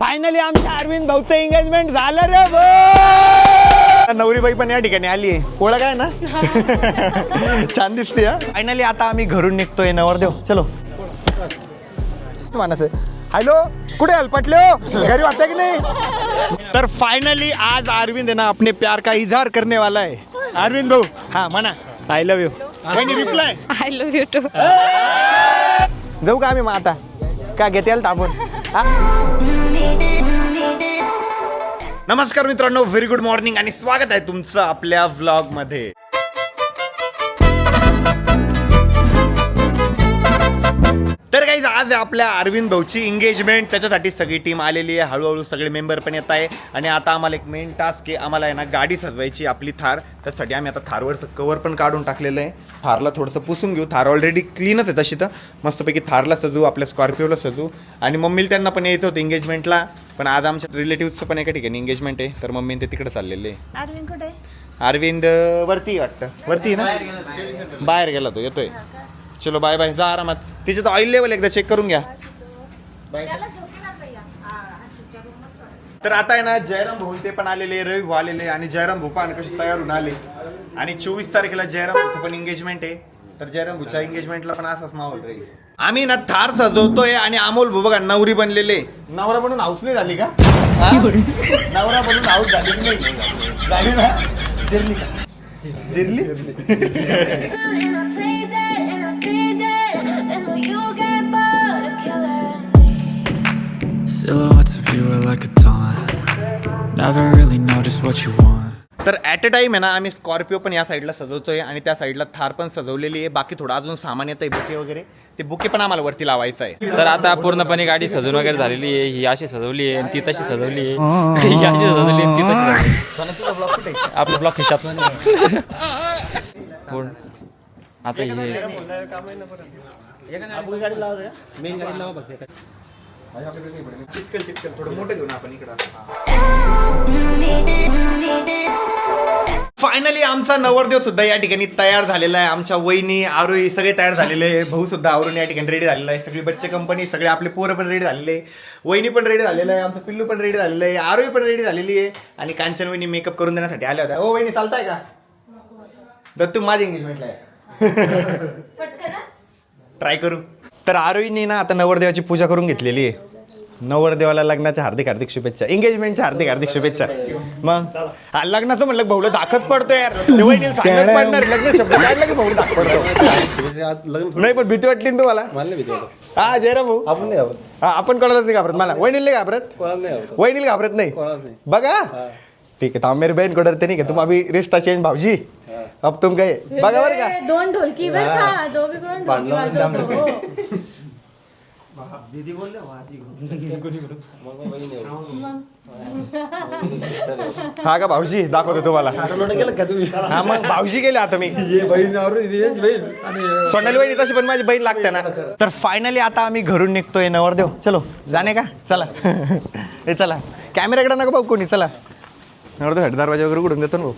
Finally आमच्या Arvind भाऊचं engagement झालं रे भाऊ. नवरीबाई पण या ठिकाणी आली आहे. ओळख आहे ना? छान दिसते. फायनली आता आम्ही घरून निघतोय नवरदेव. चलो मानस हॅलो कुठे हलपटले हो? घरी वाटतं की नाही? तर फायनली आज अरविंद है ना अपने प्यार का इजहार करने वाला है. अरविंद भाऊ हा म्हणा I love you. Reply I love you too. जाऊ का आम्ही मग आता का घेते याल ताबून. नमस्कार मित्रांनो, व्हेरी गुड मॉर्निंग आणि स्वागत आहे तुमचं आपल्या व्लॉग मध्ये. तर काही आज आपल्या अरविंद भाऊची एंगेजमेंट, त्याच्यासाठी सगळी टीम आलेली आहे. हळूहळू सगळे मेंबर पण येत आहे आणि आता आम्हाला एक मेन टास्क आहे. आम्हाला आहे ना गाडी सजवायची आपली थार. त्यासाठी आम्ही आता थारवरचं कवर पण काढून टाकलेलं आहे. थारला थोडंसं पुसून घेऊ. थार ऑलरेडी क्लीनच आहे तशी, तर मस्तपैकी थारला सजू, आपल्या स्कॉर्पिओला सजू. आणि मम्मीला त्यांना पण यायचं होतं एंगेजमेंटला, पण आज आमच्या रिलेटिव्हचं पण एका ठिकाणी एंगेजमेंट आहे, तर मम्मी ते तिकडे चाललेले आहे. अरविंद कुठे? अरविंद वरती वाटतं, वरती ना, बाहेर गेला तो, येतोय. चलो बाय बाय, जा आरामात. तिचे तर ऑइल लेवल एकदा चेक करून घ्या. तर आता आहे ना जयराम भाऊ ते पण आलेले, रवी भाऊ आलेले आणि जयराम भाऊ पण कशी तयार होऊन आले. आणि 24 तारखेला जयराम भाऊचं पण एंगेजमेंट आहे, तर जयराम भाऊच्या एंगेजमेंटला पण असाच माहोल राहील. आम्ही ना थार सजवतोय आणि अमोल भाऊ बघा नवरी बनलेले. नवरा बनून हाऊस नाही झाली का? नवरा बनून हाऊस झाली की नाही? झाली ना. जिरली का? जिरली. Silhouettes of you are like a taunt. Never really know just what you want. तर ॲट अ टाइम आहे ना आम्ही स्कॉर्पिओ पण या साईडला सजवतोय आणि त्या साईडला थार पण सजवलेली आहे. बाकी थोडं अजून सामान येतं आहे, बुके वगैरे. ते बुके पण आम्हाला वरती लावायचं आहे. तर आता पूर्णपणे गाडी सजून वगैरे झालेली आहे. ही अशी सजवली आहे आणि ती तशी सजवली आहे. ही अशी सजवली आणि ती तशी सजवली. आपलं ब्लॉक खिशात आता चिटकल थोडं मोठं घेऊन आपण इकडं. फायनली आमचा नवरदेव सुद्धा या ठिकाणी तयार झालेला आहे. आमच्या वहिनी आरोही सगळे तयार झालेले आहे. भाऊ सुद्धा आवरून या ठिकाणी रेडी झालेला आहे. सगळी बच्चे कंपनी, सगळे आपले पोरं पण रेडी झालेले आहे. वहिनी पण रेडी झालेला आहे. आमचं पिल्लू पण रेडी झालेलं आहे. आरोही पण रेडी झालेली आहे. आणि कांचन वहिनी मेकअप करून देण्यासाठी आल्या होत्या. ओ वहिनी चालताय का? दत्तू माझी एंगेजमेंटला आहे. ट्राय करू. तर आरोहीने ना आता नवरदेवाची पूजा करून घेतलेली आहे. नवरदेवाला लग्नाच्या हार्दिक हार्दिक शुभेच्छा, एंगेजमेंटच्या हार्दिक हार्दिक शुभेच्छा. मग लग्नाचं म्हणलं भाऊला दाखच पडतो यार. वहिनीला सांगत पडणार, लग्न शब्द काढला की भाऊ दाख पडतो. नाही पण भीती वाटली ना तुम्हाला? हा जयराम भाऊ, हा आपण कोणालाच नाही घाबरत. मला वहिनीला घाबरत, वहिनीला घाबरत नाही बघा. ठीक है, तो मेरी बहन को डरते नहीं कि तुम अभी रिश्ता चेंज भाऊजी, अब तुम गए बघा बरं का. दोन ढोलकी बर का, दोघे कोण ढोलकी वाजवतो. हा का भाऊजी दाखवतो तुम्हाला. हा मग भाऊजी गेले आता. मी सोनाली वहिनी तशी पण माझी बहीण लागते ना. तर फायनली आता आम्ही घरून निघतोय नवरदेव. चलो जाणे का? चला. हे चला, कॅमेराकडे नका भाऊ कोणी. चला नवरदेव दरवाजा वगैरे उघडून देतो ना भाऊ.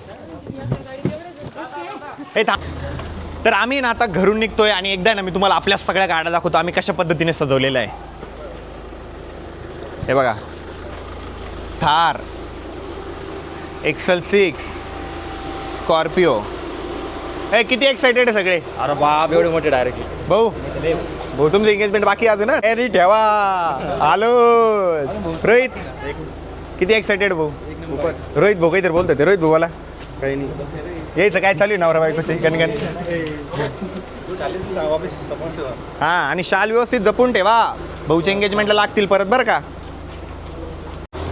हे तर आम्ही ना आता घरून निघतोय आणि एकदा ना मी तुम्हाला आपल्या सगळ्या गाड्या दाखवतो आम्ही कशा पद्धतीने सजवलेलं आहे. हे बघा, थार, XL6, स्कॉर्पिओ. हे किती एक्साइटेड आहे सगळे. अरे बाप, एवढे मोठे डायरेक्टली. भाऊ भाऊ तुमचं एंगेजमेंट बाकी अजून ना. अरे ठेवा आलो. रोहित किती एक्साइटेड भाऊ? रोहित भाऊ काहीतरी बोलतो ते. रोहित भाऊ बोला. काही नाही, यायचं काय चालू आहे नवरा बायकोची गणगण. हा आणि शाल व्यवस्थित जपून ठेवा, भाऊच्या एंगेजमेंटला लागतील परत बरं का.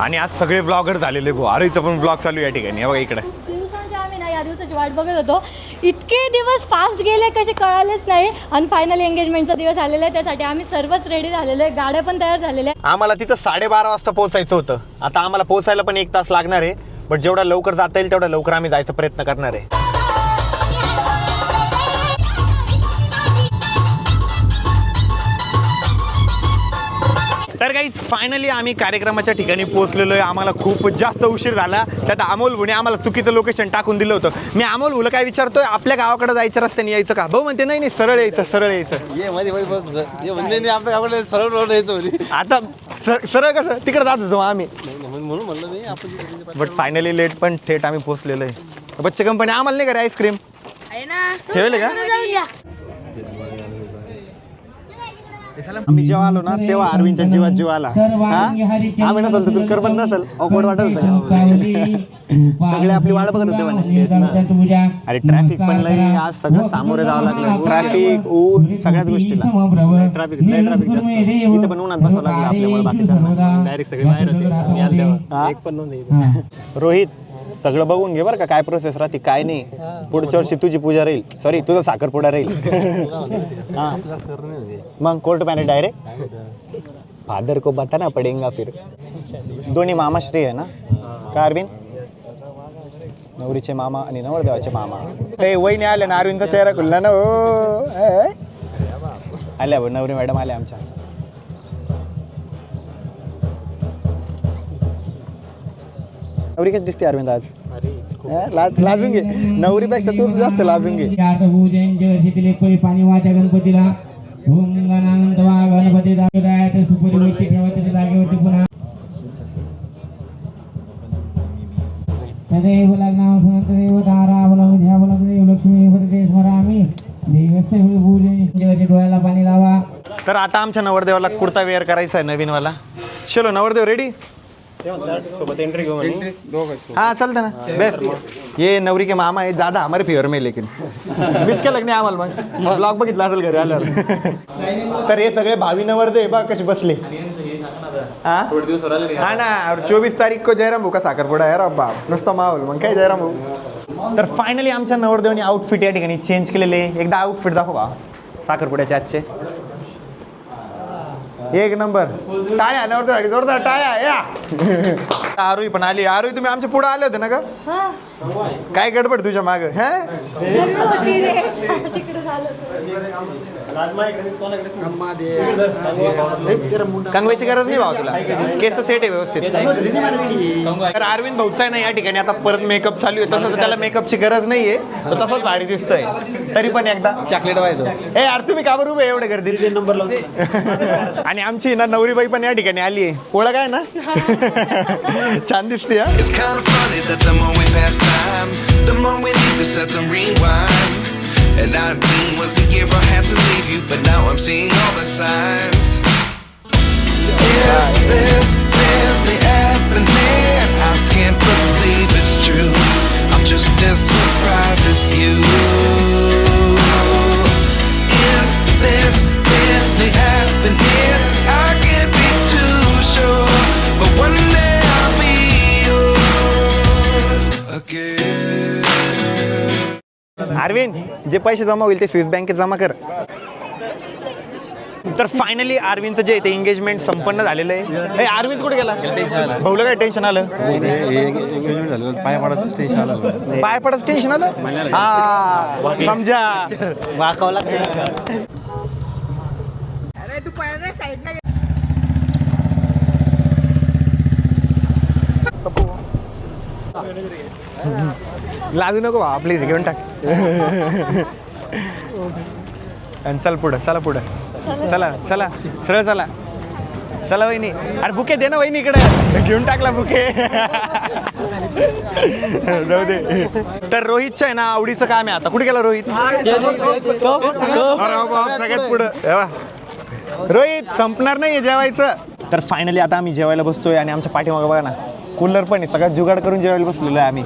आणि आज सगळे ब्लॉगर झालेले भाऊ. आरोहीचं पण ब्लॉग चालू या ठिकाणी. बघा इकडे दिवसांच्या आम्ही ना या दिवसाची वाट बघत होतो. इतके दिवस फास्ट गेले कसे कळालेच नाही. आणि फायनली एंगेजमेंटचा दिवस आलेला आहे, त्यासाठी आम्ही सर्वच रेडी झालेलो आहे. गाड्या पण तयार झालेल्या आहे. आम्हाला तिथं 12:30 वाजता पोहोचायचं होतं. आता आम्हाला पोहोचायला पण 1 तास लागणार आहे, बट जेवढा लवकर जाता येईल तेवढा लवकर आम्ही जायचा प्रयत्न करणार आहे. तर काही फायनली आम्ही कार्यक्रमाच्या ठिकाणी पोहोचलेलो आहे. आम्हाला खूप जास्त उशीर झाला. त्यात अमोल भुने आम्हाला चुकीचं लोकेशन टाकून दिलं होतं. मी अमोल भुला काय विचारतोय, आपल्या गावाकडे जायचं रस्त्याने यायचं का? भाऊ म्हणते नाही सरळ यायचं सरळ यायचं. ये मध्ये म्हणजे आपल्या गावाकडे सरळ रोड यायचं होती. आता सरळ कसं तिकडे जात होतो आम्ही. म्हणून म्हणलं नाही आपण. बट फायनली लेट पण थेट आम्ही पोहोचलेलो आहे. बच्चे कंपनी आम्हाला नाही का आईस्क्रीम ठेवले का? आम्ही जेव्हा आलो ना तेव्हा अरविंदच्या जीवात जीव आला. आम्ही नसल तर करमत नसल, अवघड वाटत होतं. सगळे आपली वाट बघत होते म्हणे. अरे ट्रॅफिक पण नाही, आज सगळं सामोरे जावं लागलं. ट्रॅफिक ऊन सगळ्याच गोष्टीला ट्रॅफिक जास्त. इथे पण उन्हात बसावं लागलं आपल्यामुळे. बाकीच्या डायरेक्ट सगळे बाहेर होते. एक पण नव्हते. रोहित सगळं बघून घे बरं का काय प्रोसेस राहते काय नाही. पुढच्या वर्षी तुझी पूजा राहील, सॉरी तुझा साखरपुडा राहील. मग कोर्ट मॅनेज डायरेक्ट फादर को बताना पडेगा फिर. दोन्ही मामाश्री आहे ना का अरविंद? नवरीचे मामा आणि नवरदेवाचे मामा. हे वहिनी आले ना, अरविंदचा चेहरा खुलला ना. हो आल्या भाऊ, नवरी मॅडम आल्या आमच्या. नवरी कशी दिसते अरविंद आज? लाजून घे, नवरीपेक्षा तूच जास्त लाजून घे. पाणी वाहत्या गणपतीला ओम गणानंत वा गणपती दाखवत सुपरिवरती ठेवायच्या जागेवरती पुन्हा तदेव लग्नाम सुनंतदेव तारावलं ध्यावलं लक्ष्मी पदते स्मरामी देवस्य पूजन देवाच्या डोळ्याला पाणी लावा. तर आता आमच्या नवरदेवाला कुर्ता वेअर करायचा आहे नवीनवाला. चलो नवरदेव रेडी? सोबत एंट्री घेऊ. हाँ चलता ना बेस्ट. ये नवरी के मामा है, ज्यादा हमारे फेवर में. लेकिन मिस केलं नाही आम्हाला. मग ब्लॉग बघितला असेल घरी आल्यावर. तर हे सगळे भावी नवरदेव बघ कसे बसले. हा ना, 24 तारीख को जयराम भाऊ का साखरपुडा आहे. रा बाप नुसतं माहोल. मग काय जयराम भाऊ. तर फायनली आमच्या नवरदेवानी आउटफिट या ठिकाणी चेंज केलेले. एकदा आउटफिट दाखवा साखरपुड्याचे आजचे. एक नंबर. टाळ्या नवरदेवासाठी जोरदार टाळ्या या. आरोही पण आली. आरोही तुम्ही आमच्या पुढे आले होते ना का? काय गडबड तुझ्या माग? कंगवेची गरज नाही भाऊ तुला. केस सेट आहे व्यवस्थित. तर अरविंद भाऊचा आहे ना या ठिकाणी आता परत मेकअप चालू आहे. तसं तर त्याला मेकअपची गरज नाहीये, तर तसंच भारी दिसतोय. तरी पण एकदा चॉकलेट व्हायचो. ए यार तुम्ही का बरं उभे एवढे गर्दी? नंबर लावते. आणि आमची ना नवरीबाई पण या ठिकाणी आली आहे. ओळख आहे ना? छान दिसते. It's kind of funny that the more we pass time, the more we need to set the rewind. And 19 was the year I had to leave you, but now I'm seeing all the signs. Is this really happening? I can't believe it's true. I'm just as surprised as you. Is this really happening? I can't be too sure, but one day I'll be yours again. Arvind जे पैसे जमा होईल ते Swiss बँकेत जमा कर. तर finally अरविंदचं जे ते एंगेजमेंट संपन्न झालेलं आहे. अरविंद कुठे गेला? भाऊला काय टेन्शन आलं? पाय पडायचं टेन्शन आलं. पाय पडत टेन्शन आलं. हा समजा वाकावं लागतं. लाजू नको बा, आपली घेऊन टाक. आणि चल पुढं, चला पुढं, चला चला सरळ चला. चला वहिनी. अरे बुके दे ना वहिनी इकडे. घेऊन टाकला बुके. जाऊ दे. तर रोहितचं आहे ना आवडीचं काम आहे. आता कुठे गेला रोहित? सगळ्यात पुढं. रोहित संपणार नाहीये जेवायचं. तर फायनली आता आम्ही जेवायला बसतोय. आणि आमच्या पाठीमागं बघा ना कूलर पण आहे. सगळ्यात जुगाड करून जेवायला बसलेलो आहे आम्ही.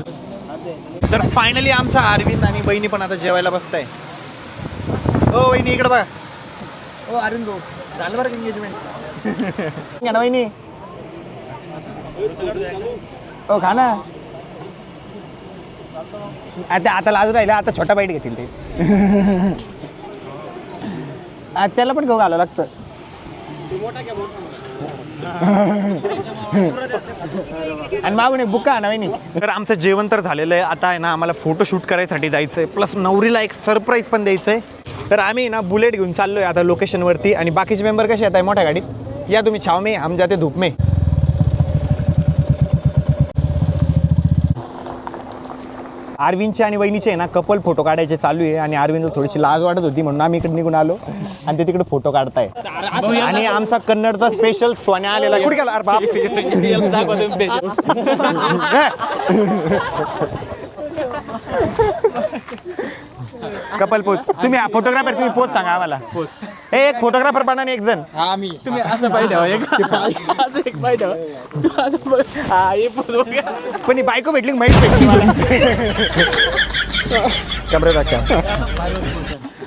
तर फायनली आमचा अरविंद आणि बहिणी पण आता जेवायला बसताय. हो वहिनी इकडे बघा. हो अरविंद भाऊ झालं बरं एंगेजमेंट ना वहिनी? हो खा ना. आता लाजू राहिला. आता छोटा बाईट घेतील ते. त्याला पण खाऊ घालावं लागतं. आणि मागून एक बुका ना वहिनी. तर आमचं जेवण तर झालेलं आहे. आता आहे ना आम्हाला फोटोशूट करायसाठी जायचं आहे. प्लस नवरीला एक सरप्राईज पण द्यायचं आहे. तर आम्ही ना बुलेट घेऊन चाललो आहे आता लोकेशनवरती. आणि बाकीचे मेंबर कसे येत आहे मोठ्या गाडीत? या तुम्ही छाव में, हम जाते धूप में. अरविंदचे आणि वहिनीचे आहे ना कपल फोटो काढायचे चालू आहे आणि अरविंद थोडीशी लाज वाटत होती म्हणून आम्ही इकडे निघून आलो आणि ते तिकडे फोटो काढताय. आणि आमचा कन्नडचा स्पेशल सोन्या आलेला कुठे गेला अरे बाप. Couple pose. तुम्ही फोटोग्राफर, तुम्ही पोज सांगा आम्हाला. एक फोटोग्राफर बना एक जण. तुम्ही असं पाहिजे असं एक पाहिजे पण ही बायको भेटली माहीत भेटली मला. कॅमेरा टाका.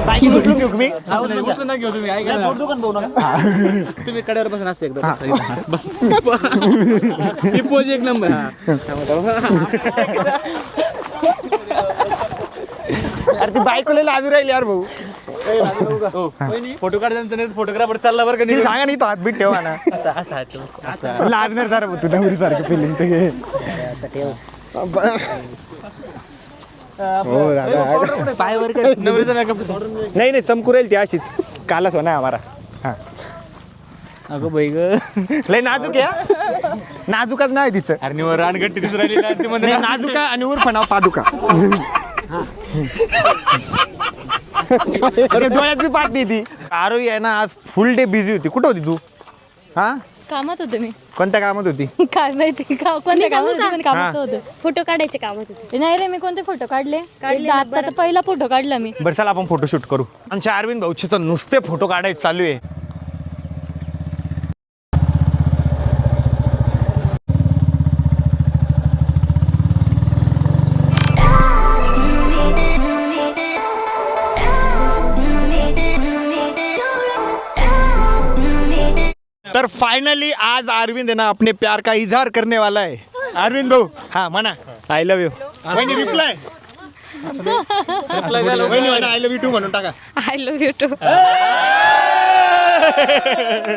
उचलून घेऊ तुम्ही. घेऊ तुम्ही ऐका तुम्ही कड्यावर बसून असते एकदा बस ही पोज एक नंबर. अरे ती बायकोला लाजू राहिली यार भाऊ. फोटो काढायचं नाही फोटोग्राफर चालला बरं का तिला सांगा नाही तो हातबीत ठेवा ना. लाजणार जरा तू नवरी सारखं फिलिंग ते घे. हो दादा. नवरीचा मेकअप नाही नाही चमकू राहील ती अशीच. कालच हो ना आम्हाला. हा अगं बाई ग लय नाजूक या. नाजूकच नाही तिचं. अरे निवर रानगट्टी दिसून राहिली ना ती मध्ये नाही नाजूका आणि उर्फ नाव पादुका. अरे डोळ्यात बी पाहत नाही ती. आरोही आहे ना आज फुल डे बिझी होती. कुठं होती तू? हा कामात होते मी. कोणत्या कामात होती? काय माहिती कोणत्या कामात होते पण कामात होते. फोटो काढायचे कामच होते. नाही रे मी कोणते फोटो काढले आता तर पहिला फोटो काढला मी. बरं चला आपण फोटोशूट करू. आमच्या अरविंद भाऊचे तर नुसते फोटो काढायचे चालू आहे. तर फाइनली आज अरविंद है ना अपने प्यार का इजहार करने वाला है. अरविंद भाऊ हा म्हणा आय लव्ह यू. वहिनी रिप्लाय वहिनी म्हणा आय लव्ह यू टू म्हणून टाका. I love you too.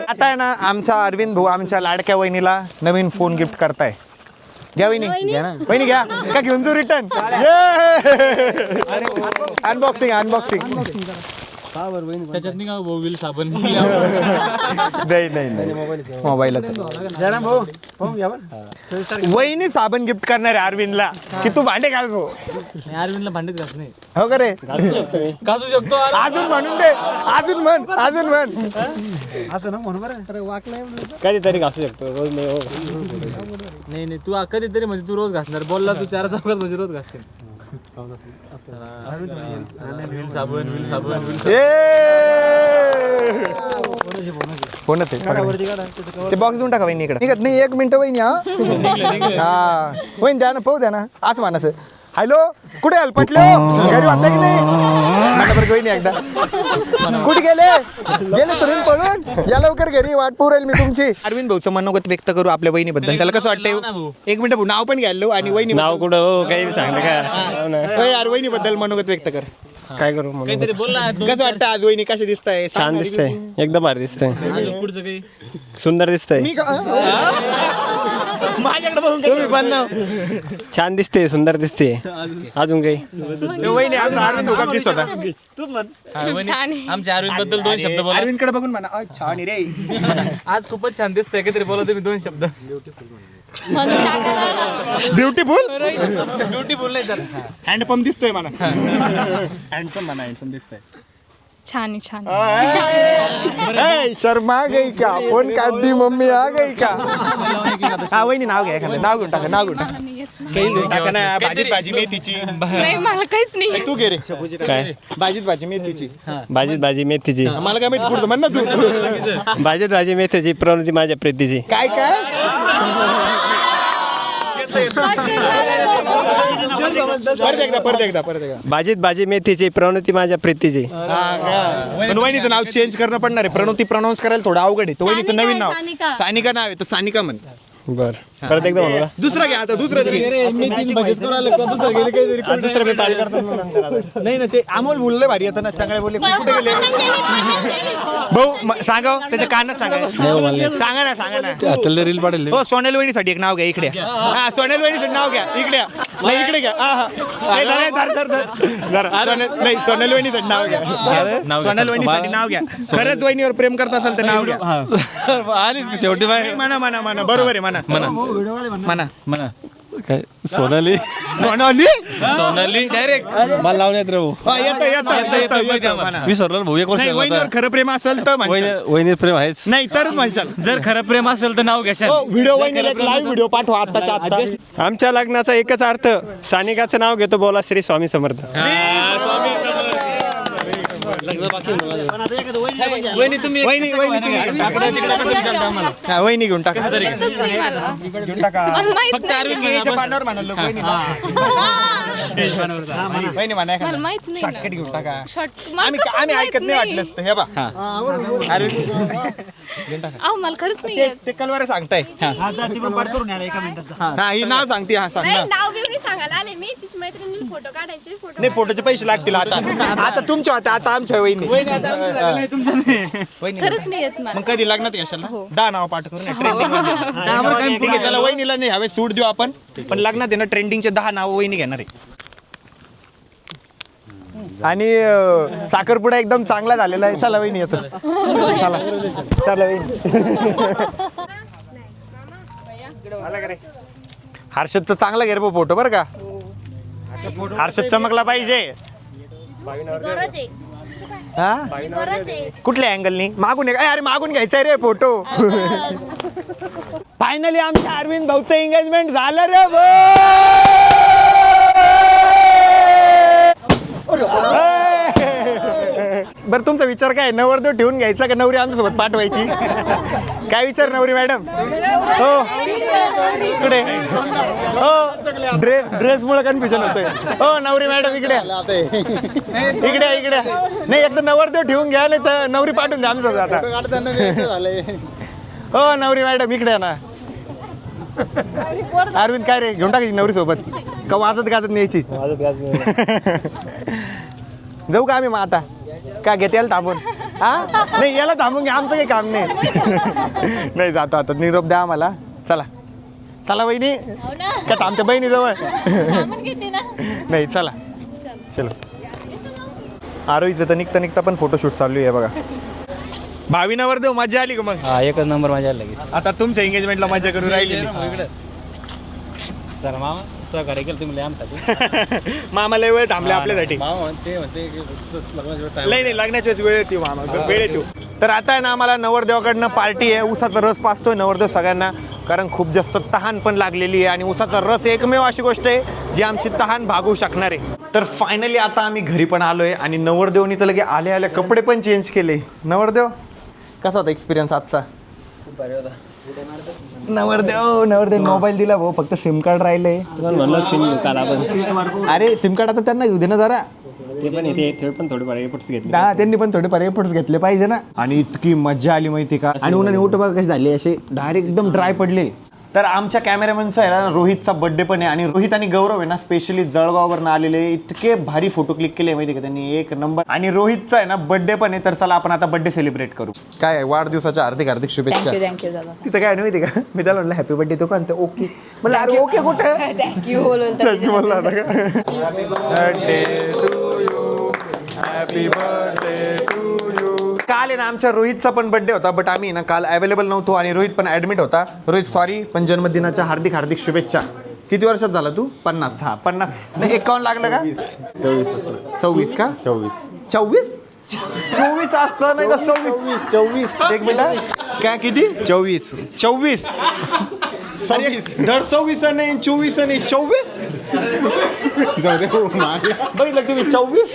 आता आहे ना आमचा अरविंद भाऊ आमच्या लाडक्या वहिनीला नवीन फोन गिफ्ट करताय. घ्या वहिनी. वहिनी घ्या का घेऊन जाऊ रिटर्न. Unboxing unboxing. त्याच्यात नाही का मोबाईल साबण नाही मोबाईलच. वहिनी साबण गिफ्ट करणार आहे अरविंदला की तू भांडे घाल भाऊ. अरविंदला भांडेच घास नाही हो का रे. घासू शकतो अजून म्हणून दे. अजून म्हण अजून म्हण. असं ना म्हणून बरं वाकलाय कधीतरी घासू शकतो रोज नाही. हो नाही तू कधीतरी म्हणजे तू रोज घासणार बोलला तू 4 चौकात म्हणजे रोज घासशील. साबण फोनच आहे. ते बॉक्स देऊन टाका वहिनी इकडे. निघत नाही 1 मिनिट वहिनी. हा वहिनी द्या ना पाहू द्या ना. आज मानाचं हॅलो कुठे आल पटले घरी वाटतं की नाही. बरं वहिनी एकदा कुठे गेले तरुण पळून या लवकर घरी वाट पाहू राहील मी तुमची. अरविंद भाऊचं मनोगत व्यक्त करू आपल्या वहिनीबद्दल. त्याला कसं वाटतंय? 1 मिनिट भाऊ नाव पण घ्यायलो आणि वहिनी नाव कुठं हो काही सांगलं का. यार वहिनीबद्दल मनोगत व्यक्त कर. काय करू म्हणून. काहीतरी बोल ना कसं वाटतं आज वहिनी कशी दिसताय? छान दिसतंय एकदम भारी दिसतंय पुढचं काही सुंदर दिसतंय. मी माझ्याकडे बघून तुम्ही पण ना छान दिसते सुंदर दिसते. अजून काही वहिनी आज अरविंद भाऊ दिसत होता. आमच्या अरविंद बद्दल 2 शब्द बोला. अरविंदकडे बघून म्हणा छान रे. आज खूपच छान दिसतंय काहीतरी बोला तुम्ही 2 शब्द. ब्युटिफुल ब्युटिफुल नाही तर हँडपंप दिसतोय मला. हँडसम म्हणा हँडसम दिसतोय. छान छान. शर्मा गई का फोन काढती मम्मी आ गई का. हा वहिनी नाव घ्या एखादं. नाव घेऊन टाका. नाव घेऊन टाका ना. भाजी मेथीची. नाही मला काहीच नाही. तू घे रे काय भाजी मेथीची. भाजी मेथीची. मला काय माहिती पुढचं म्हण ना तू. भाजी मेथीची प्रवृत्ती माझ्या प्रीतीची. काय काय परत एकदा भाजी मेथीची प्रवृत्ती माझ्या प्रीतीची. पण वहिनीचं नाव चेंज करणं पडणार आहे. प्रणोती प्रनाऊन्स करायला थोडं अवघड आहे. तर वहिनीचं नवीन नाव सानिका. सानिका नाव आहे तर सानिका म्हण. बर परत एकदा म्हणू का? दुसरा घ्या आता दुसरं तरी. दुसरं मी पास करतो मग नंतर आता. नाही ना ते अमोल बोलले भारी येतं ना चांगले बोलले कुठे गेले भाऊ सांगा हो, त्याच्या कानात सांगा सांगा ना रील पाडेल हो सोनेल वहिनीसाठी एक नाव घ्या इकडे हा सोनेल वहिनीसाठी नाव घ्या इकडे या. नाही इकडे घ्या हा हा नाही सोनेल वहिनीसाठी नाव घ्या सोनेल वहिनीसाठी नाव घ्या खरंच वहिनीवर प्रेम करत असाल तर नाव घ्या आलीच शेवटी बाय म्हणा बरोबर आहे म्हणा काय सोनाली सोनाली डायरेक्ट मला लावण्यात राहू म्हणा. मी सरला भाऊ एक वर्ष नाही वहिनीवर खरं प्रेम असेल तर म्हणशाल. वहिनी प्रेम आहेच नाही तरच म्हणशाल जर खरं प्रेम असेल तर नाव घ्याशाल. व्हिडिओ वहिनीला एक लाईव्ह व्हिडिओ पाठवा आत्ताच्या आत्ता आमच्या लग्नाचा एकच अर्थ सानिकाचं नाव घेतो बोला श्री स्वामी समर्थ. वहिनी तुम्ही वहिनी घेऊन टाका येतच नाही मला. घेऊन टाका मला माहित फक्त नाही. अरविंद याच्या पार्टनर म्हणालो वहिनी म्हणा मला माहित नाही ना. शॉर्टकट घेऊन टाका शॉर्ट मला आम्ही कसंच आम्ही माहित ऐकत नाही नाही. वाटलं तर. हे बा अहो मला खरंच नाही येत. ते कलवारे सांगताय हा ही नाव सांगते हा सांग ना. नाव बिवणी सांगायला आले मी तिची मैत्रिणीला फोटो काढायचे फोटो नाही फोटोचे पैसे लागतील आता तुमच्या होत्या आता आमच्या वहिनी खरंच नाही येत मला. मग कधी लग्नात यशाला 10 नाव पाठ करून ठीक आहे त्याला वहिनीला नाही हवे सूट देऊ आपण पण लग्नात आहे ना ट्रेंडिंगचे 10 नाव वहिनी घेणार आहे. आणि साखरपुडा एकदम चांगला झालेला आहे. चला वहिनी येतो चला वहिनी हर्षदचा चांगला घे रे फोटो बरं का हर्षद चमकला पाहिजे. हा कुठल्या अँगलनी मागून अरे मागून घ्यायचंय रे फोटो. फायनली आमच्या अरविंद भाऊचं एंगेजमेंट झालं रे बरं तुमचा विचार काय नवरदेव ठेवून घ्यायचा का नवरी आमच्यासोबत पाठवायची काय विचार नवरी मॅडम हो इकडे हो ड्रेस मुळे कन्फ्युजन होतोय हो नवरी मॅडम इकडे इकडे नाही एकदा नवरदेव ठेवून घ्या नाही तर नवरी पाठवून द्या आमच्यासोबत आता हो नवरी मॅडम इकडे ना अरविंद काय रे घेऊन टाकायची नवरी सोबत का वाजत गाजत न्यायची जाऊ का आम्ही मग आता का घेते याला थांबून हा नाही याला थांबून घ्या आमचं काही काम नाही नाही जातो आता निरोप द्या आम्हाला चला चला बहिणी का थांबते बहिणी जवळ नाही चला चलो आरोहीचं तर निघता पण फोटोशूट चालू आहे बघा भावी नवर देऊ मजा आली का मग एकच नंबर माझ्या लगेच. आता तुमच्या एंगेजमेंटला मजा करू राहिली सर मामा सहकार्य केलं तुम्ही आमसाठी. मामा लय वेळ थांबले आपल्यासाठी नाही लग्नाच्या वेळेस वेळ येते मामा वेळ येतो तर आता आहे ना आम्हाला नवरदेवाकडनं पार्टी आहे उसाचा रस पाचतोय नवरदेव सगळ्यांना कारण खूप जास्त तहान पण लागलेली आहे आणि उसाचा रस एकमेव अशी गोष्ट आहे जी आमची तहान भागवू शकणार आहे. तर फायनली आता आम्ही घरी पण आलोय आणि नवरदेवनी तर लगे आले कपडे पण चेंज केले. नवरदेव कसा होता एक्सपिरियन्स आजचा नवरदेव मोबाईल दिला भाऊ फक्त सिम कार्ड राहिले म्हणलं सिम काल आपण अरे सिम कार्ड आता त्यांना घेऊ दे ना जरा ते पण येते ते पण थोडेफार एफर्ट्स घेतले हा त्यांनी पण थोडेफार एफर्ट्स घेतले पाहिजे ना आणि इतकी मजा आली माहिती का आणि उन्हाने उठ बघा कसे झाले असे डायरेक्ट एकदम ड्राय पडले. तर आमच्या कॅमेरामॅनचा आहे ना रोहितचा बर्थडे पण आहे आणि रोहित आणि गौरव आहे ना स्पेशली जळगाववरनं आलेले इतके भारी फोटो क्लिक केले माहिती का त्यांनी एक नंबर आणि रोहितचा आहे ना बर्थडे पण आहे तर चला आपण आता बर्थडे सेलिब्रेट करू. काय वाढदिवसाच्या हार्दिक शुभेच्छा. थँक्यू दादा. तिथं काय माहिती का मी त्याला म्हणलं हॅपी बर्थडे तो का ओके म्हणलं अरे ओके कुठं थँक्यू बोलवलं बोलला हॅपी बर्थडे टू यू. काल आहे ना आमच्या रोहितचा पण बर्थडे होता बट आम्ही ना काल अवेलेबल नव्हतो आणि रोहित पण ऍडमिट होता. रोहित सॉरी पण जन्मदिनाच्या हार्दिक शुभेच्छा. किती वर्षात झाला तू 50 हा 50 नाही 51 लागलं का 24 का 24 असतं नाही का 24 एक मिनिट काय किती 24 धड 26 नाही 24 नाही 24 बघितलं तुम्ही 24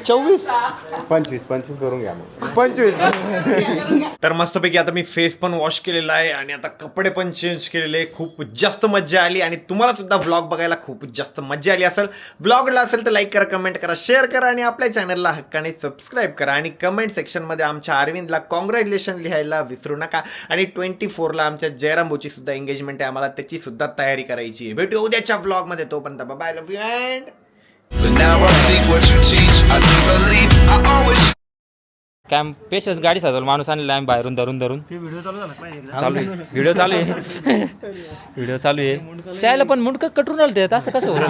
25 करून घ्या मग 25. तर मस्तपैकी आता मी फेस पण वॉश केलेला आहे आणि आता कपडे पण चेंज केलेले. खूप जास्त मज्जा आली आणि तुम्हाला सुद्धा व्लॉग बघायला खूप जास्त मज्जा आली असेल. व्लॉगला असेल तर लाईक करा, कमेंट करा, शेअर करा आणि आपल्या चॅनलला हक्काने सबस्क्राईब करा आणि कमेंट सेक्शनमध्ये आमच्या अरविंदला कॉंग्रॅच्युलेशन लिहायला विसरू नका. आणि 24ला आमच्या जयराम भाऊची सुद्धा एंगेजमेंट आहे, आम्हाला त्याची सुद्धा तयारी करायची आहे. भेटू उद्याच्या व्लॉगमध्ये, तोपर्यंत bye, love you and But now I see what you teach. I do believe I always. Camp पेशच गाडी सजवलं माणूस आणलेला आम्ही बाहेरून धरून व्हिडिओ चालू आहे. व्हिडिओ चालू आहे. चायला पण मुंडक कटून आलं ते असं कसं होतं.